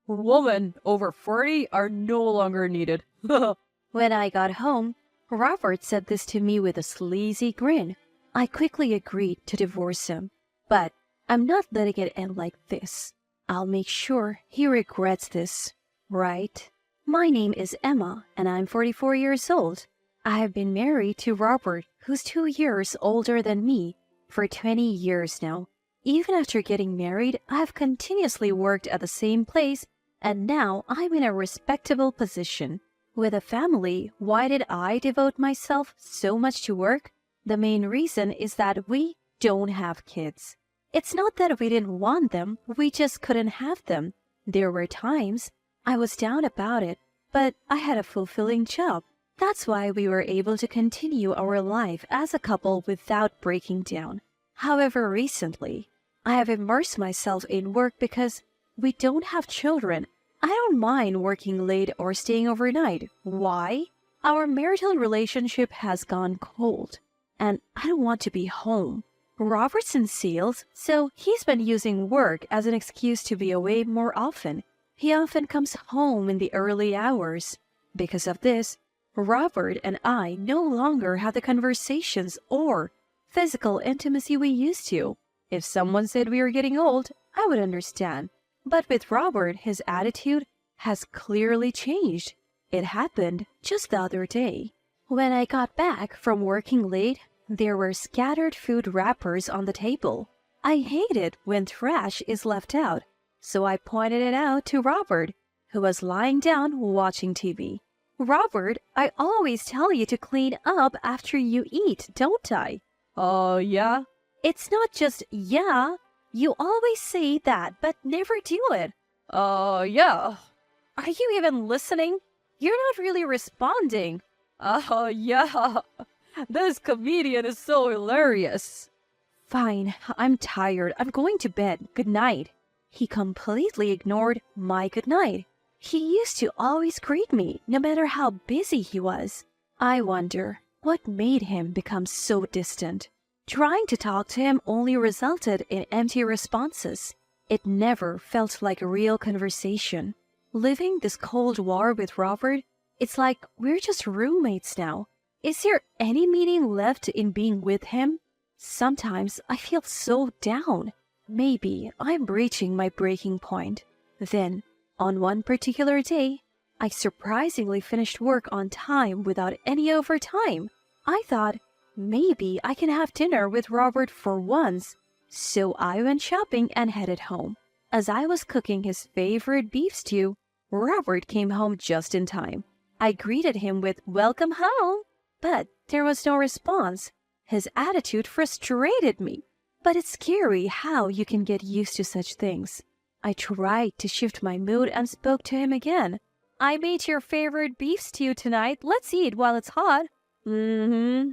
Women over 40 are no longer needed. When I got home, Robert said this to me with a sleazy grin. I quickly agreed to divorce him, but I'm not letting it end like this. I'll make sure he regrets this, right? My name is Emma, and I'm 44 years old. I have been married to Robert, who's 2 years older than me, for 20 years now. Even after getting married, I've continuously worked at the same place, and now I'm in a respectable position. With a family, why did I devote myself so much to work? The main reason is that we don't have kids. It's not that we didn't want them, we just couldn't have them. There were times I was down about it, but I had a fulfilling job. That's why we were able to continue our life as a couple without breaking down. However, recently, I have immersed myself in work because we don't have children. I don't mind working late or staying overnight. Why? Our marital relationship has gone cold, and I don't want to be home. Robert's in sales, so he's been using work as an excuse to be away more often. He often comes home in the early hours. Because of this, Robert and I no longer have the conversations or physical intimacy we used to. If someone said we were getting old, I would understand. But with Robert, his attitude has clearly changed. It happened just the other day. When I got back from working late, there were scattered food wrappers on the table. I hate it when trash is left out, so I pointed it out to Robert, who was lying down watching TV. Robert, I always tell you to clean up after you eat, don't I? Yeah? It's not just yeah. You always say that, but never do it. Yeah. Are you even listening? You're not really responding. Yeah. This comedian is so hilarious. Fine, I'm tired. I'm going to bed. Good night. He completely ignored my good night. He used to always greet me, no matter how busy he was. I wonder what made him become so distant. Trying to talk to him only resulted in empty responses. It never felt like a real conversation. Living this Cold War with Robert, it's like we're just roommates now. Is there any meaning left in being with him? Sometimes I feel so down. Maybe I'm reaching my breaking point. Then, on one particular day, I surprisingly finished work on time without any overtime. I thought, maybe I can have dinner with Robert for once. So I went shopping and headed home. As I was cooking his favorite beef stew, Robert came home just in time. I greeted him with "Welcome home," but there was no response. His attitude frustrated me. But it's scary how you can get used to such things. I tried to shift my mood and spoke to him again. "I made your favorite beef stew tonight. Let's eat while it's hot." Mm-hmm.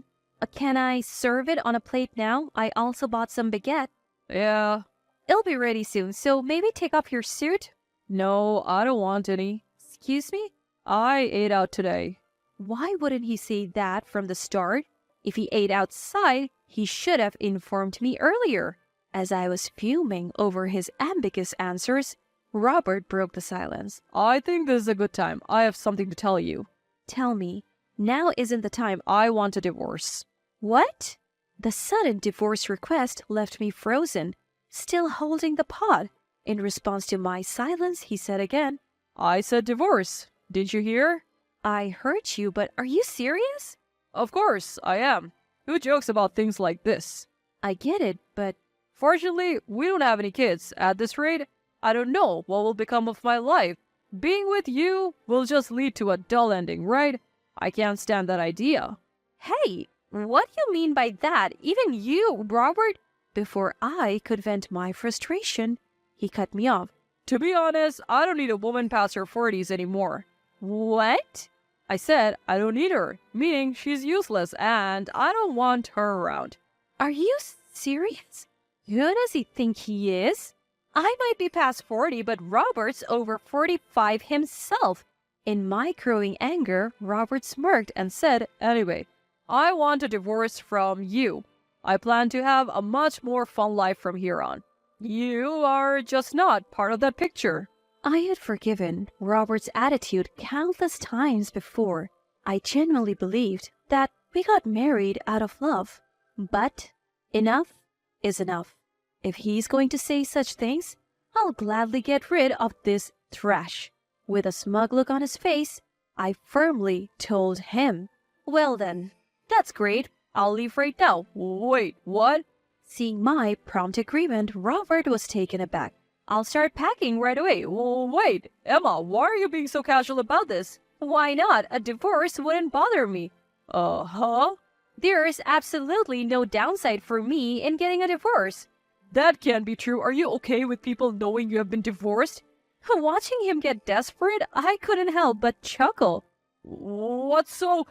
Can I serve it on a plate now? I also bought some baguette. Yeah. It'll be ready soon, so maybe take off your suit. No, I don't want any. Excuse me? I ate out today. Why wouldn't he say that from the start? If he ate outside, he should have informed me earlier. As I was fuming over his ambiguous answers, Robert broke the silence. I think this is a good time. I have something to tell you. Tell me. Now isn't the time. I want a divorce. What? The sudden divorce request left me frozen, still holding the pot. In response to my silence, he said again, I said divorce. Did you hear? I heard you, but are you serious? Of course, I am. Who jokes about things like this? I get it, but fortunately, we don't have any kids. At this rate, I don't know what will become of my life. Being with you will just lead to a dull ending, right? I can't stand that idea. Hey, what do you mean by that? Even you, Robert? Before I could vent my frustration, he cut me off. To be honest, I don't need a woman past her 40s anymore. What? I said I don't need her, meaning she's useless and I don't want her around. Are you serious? Who does he think he is? I might be past 40, but Robert's over 45 himself. In my growing anger, Robert smirked and said, Anyway, I want a divorce from you. I plan to have a much more fun life from here on. You are just not part of that picture. I had forgiven Robert's attitude countless times before. I genuinely believed that we got married out of love. But enough is enough. If he's going to say such things, I'll gladly get rid of this trash. With a smug look on his face, I firmly told him, "Well then, that's great. I'll leave right now." Wait, what? Seeing my prompt agreement, Robert was taken aback. I'll start packing right away. Wait, Emma, why are you being so casual about this? Why not? A divorce wouldn't bother me. Huh? There's absolutely no downside for me in getting a divorce. That can't be true. Are you okay with people knowing you have been divorced? Watching him get desperate, I couldn't help but chuckle. What's so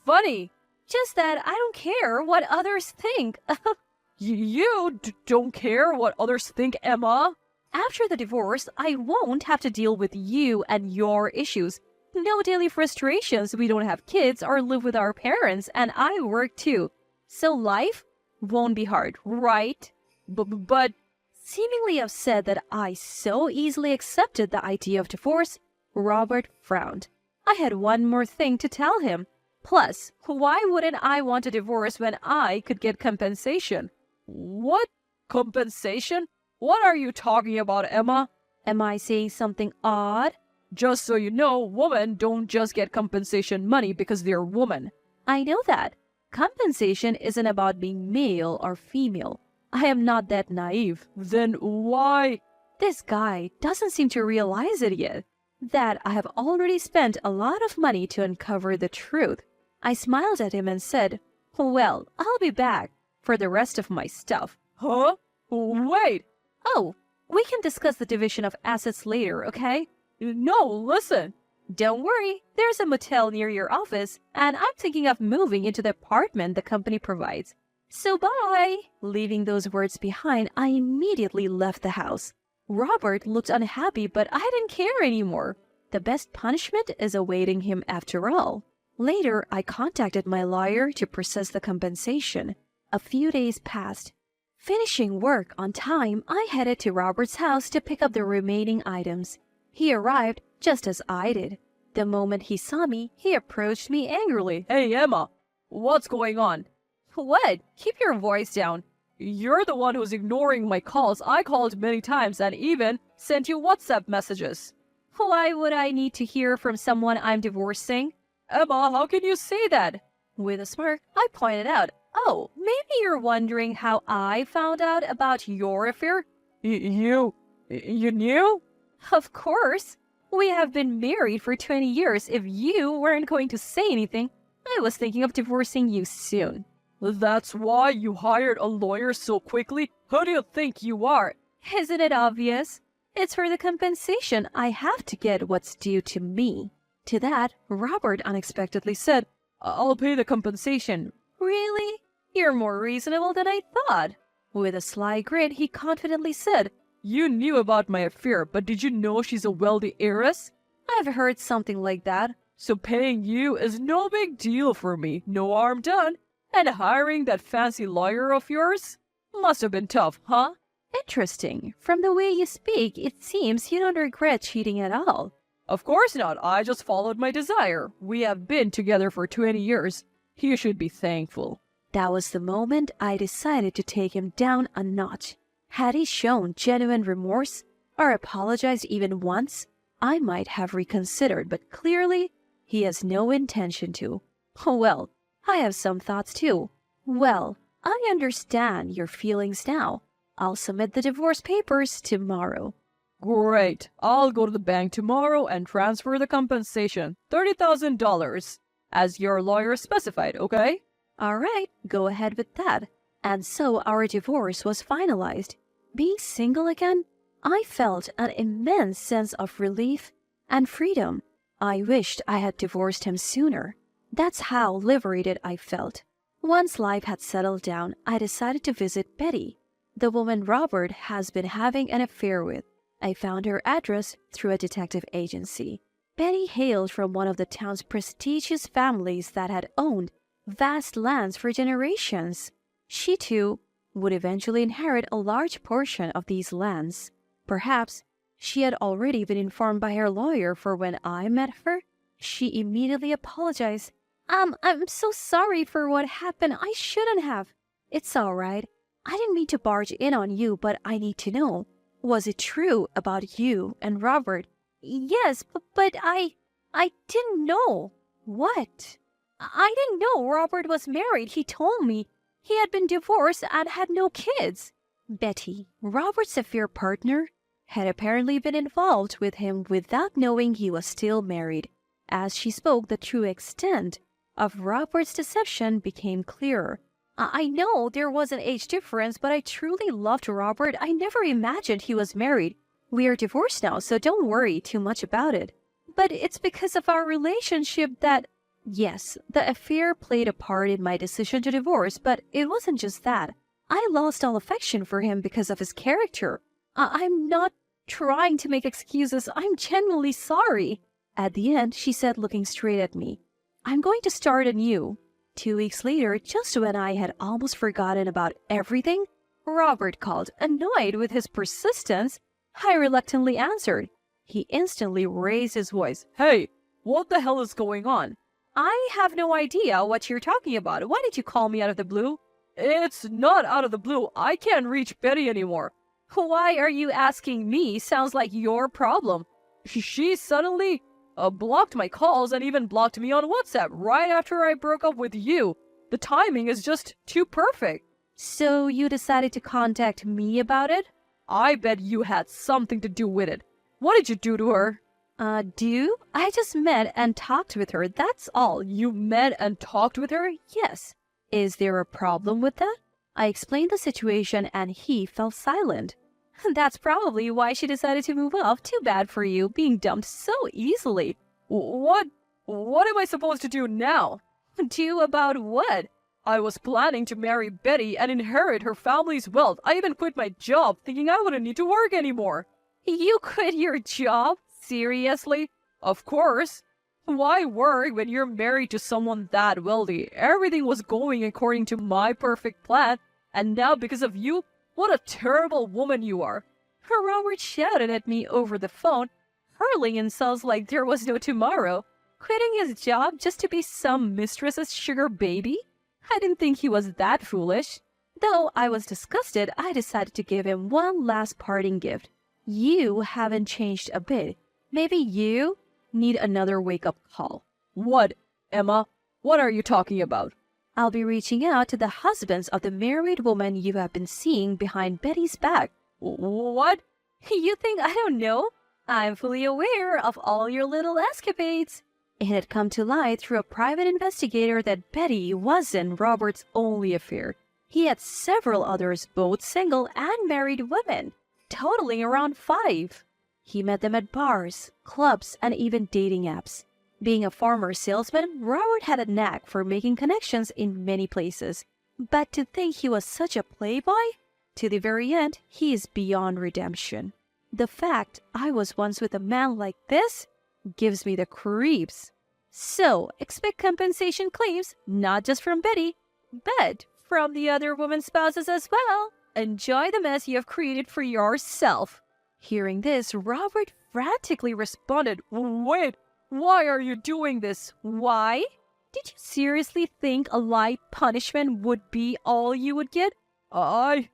funny? Just that I don't care what others think. You don't care what others think, Emma? After the divorce, I won't have to deal with you and your issues. No daily frustrations. We don't have kids or live with our parents, and I work too. So life won't be hard, right? But seemingly upset that I so easily accepted the idea of divorce, Robert frowned. I had one more thing to tell him. Plus, why wouldn't I want a divorce when I could get compensation? What? Compensation? What are you talking about, Emma? Am I saying something odd? Just so you know, women don't just get compensation money because they're women. I know that. Compensation isn't about being male or female. I am not that naive. Then why? This guy doesn't seem to realize it yet. That I have already spent a lot of money to uncover the truth. I smiled at him and said, "Well, I'll be back for the rest of my stuff." Huh? Wait. Oh, we can discuss the division of assets later, okay? No, listen. Don't worry, there's a motel near your office, and I'm thinking of moving into the apartment the company provides. So bye! Leaving those words behind, I immediately left the house. Robert looked unhappy, but I didn't care anymore. The best punishment is awaiting him after all. Later, I contacted my lawyer to process the compensation. A few days passed. Finishing work on time, I headed to Robert's house to pick up the remaining items. He arrived just as I did. The moment he saw me, he approached me angrily. Hey, Emma, what's going on? What? Keep your voice down. You're the one who's ignoring my calls. I called many times and even sent you WhatsApp messages. Why would I need to hear from someone I'm divorcing? Emma, how can you say that? With a smirk, I pointed out, "Oh, maybe you're wondering how I found out about your affair?" You knew? Of course. We have been married for 20 years. If you weren't going to say anything, I was thinking of divorcing you soon. That's why you hired a lawyer so quickly? Who do you think you are? Isn't it obvious? It's for the compensation. I have to get what's due to me. To that, Robert unexpectedly said, I'll pay the compensation. Really? You're more reasonable than I thought. With a sly grin, he confidently said, You knew about my affair, but did you know she's a wealthy heiress? I've heard something like that. So paying you is no big deal for me. No harm done. And hiring that fancy lawyer of yours? Must have been tough, huh? Interesting. From the way you speak, it seems you don't regret cheating at all. Of course not. I just followed my desire. We have been together for 20 years. You should be thankful. That was the moment I decided to take him down a notch. Had he shown genuine remorse or apologized even once, I might have reconsidered, but clearly he has no intention to. Well, I have some thoughts too. Well, I understand your feelings now. I'll submit the divorce papers tomorrow. Great. I'll go to the bank tomorrow and transfer the compensation, $30,000, as your lawyer specified, okay? All right, go ahead with that. And so our divorce was finalized. Being single again, I felt an immense sense of relief and freedom. I wished I had divorced him sooner. That's how liberated I felt. Once life had settled down, I decided to visit Betty, the woman Robert has been having an affair with. I found her address through a detective agency. Betty hailed from one of the town's prestigious families that had owned vast lands for generations. She, too, would eventually inherit a large portion of these lands. Perhaps She had already been informed by her lawyer, for when I met her, she immediately apologized. I'm so sorry for what happened. I shouldn't have. It's all right. I didn't mean to barge in on you, but I need to know. Was it true about you and Robert? Yes, but I didn't know. What? I didn't know Robert was married. He told me he had been divorced and had no kids. Betty, Robert's affair partner, had apparently been involved with him without knowing he was still married. As she spoke, the true extent of Robert's deception became clearer. I know there was an age difference, but I truly loved Robert. I never imagined he was married. We are divorced now, so don't worry too much about it. But it's because of our relationship that... Yes, the affair played a part in my decision to divorce, but it wasn't just that. I lost all affection for him because of his character. I'm not trying to make excuses. I'm genuinely sorry. At the end, she said, looking straight at me, I'm going to start anew. 2 weeks later, just when I had almost forgotten about everything, Robert called. Annoyed with his persistence, I reluctantly answered. He instantly raised his voice. Hey, what the hell is going on? I have no idea what you're talking about. Why did you call me out of the blue? It's not out of the blue. I can't reach Betty anymore. Why are you asking me? Sounds like your problem. She suddenly blocked my calls and even blocked me on WhatsApp right after I broke up with you. The timing is just too perfect. So you decided to contact me about it? I bet you had something to do with it. What did you do to her? Do? I just met and talked with her, that's all. You met and talked with her? Yes. Is there a problem with that? I explained the situation and he fell silent. That's probably why she decided to move off. Too bad for you, being dumped so easily. What am I supposed to do now? Do about what? I was planning to marry Betty and inherit her family's wealth. I even quit my job, thinking I wouldn't need to work anymore. You quit your job? Seriously? Of course. Why work when you're married to someone that wealthy? Everything was going according to my perfect plan, and now because of you, what a terrible woman you are. Robert shouted at me over the phone, hurling insults like there was no tomorrow. Quitting his job just to be some mistress's sugar baby? I didn't think he was that foolish. Though I was disgusted, I decided to give him one last parting gift. You haven't changed a bit. Maybe you need another wake-up call. What, Emma? What are you talking about? I'll be reaching out to the husbands of the married woman you have been seeing behind Betty's back. What? You think I don't know? I'm fully aware of all your little escapades. It had come to light through a private investigator that Betty wasn't Robert's only affair. He had several others, both single and married women, totaling around 5. He met them at bars, clubs, and even dating apps. Being a former salesman, Robert had a knack for making connections in many places. But to think he was such a playboy? To the very end, he is beyond redemption. The fact I was once with a man like this gives me the creeps. So, expect compensation claims, not just from Betty, but from the other women's spouses as well. Enjoy the mess you have created for yourself. Hearing this, Robert frantically responded, Wait, why are you doing this? Why? Did you seriously think a light punishment would be all you would get? I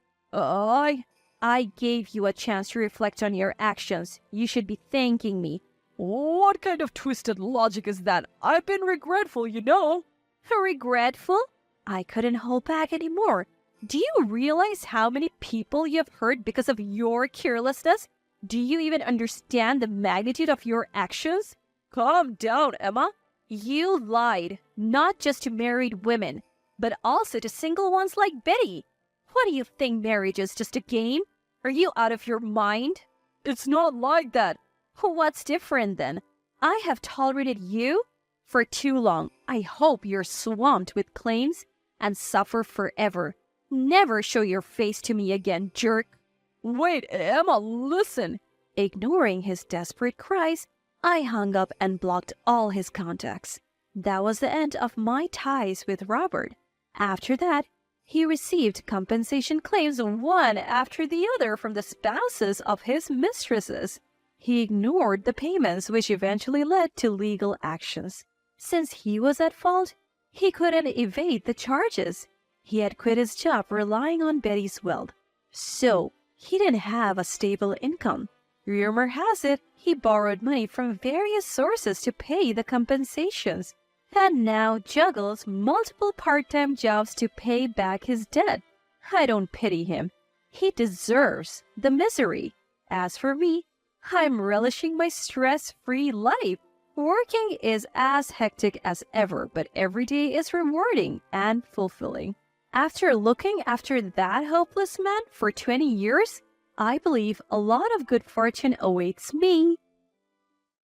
gave you a chance to reflect on your actions. You should be thanking me. What kind of twisted logic is that? I've been regretful, you know. Regretful? I couldn't hold back anymore. Do you realize how many people you have hurt because of your carelessness? Do you even understand the magnitude of your actions? Calm down, Emma. You lied, not just to married women, but also to single ones like Betty. What do you think marriage is, just a game? Are you out of your mind? It's not like that. What's different then? I have tolerated you for too long. I hope you're swamped with claims and suffer forever. Never show your face to me again, jerk. Wait, Emma, listen. Ignoring his desperate cries, I hung up and blocked all his contacts. That was the end of my ties with Robert. After that, he received compensation claims one after the other from the spouses of his mistresses. He ignored the payments, which eventually led to legal actions. Since he was at fault, he couldn't evade the charges. He had quit his job relying on Betty's wealth, so he didn't have a stable income. Rumor has it he borrowed money from various sources to pay the compensations, and now juggles multiple part-time jobs to pay back his debt. I don't pity him. He deserves the misery. As for me, I'm relishing my stress-free life. Working is as hectic as ever, but every day is rewarding and fulfilling. After looking after that hopeless man for 20 years, I believe a lot of good fortune awaits me.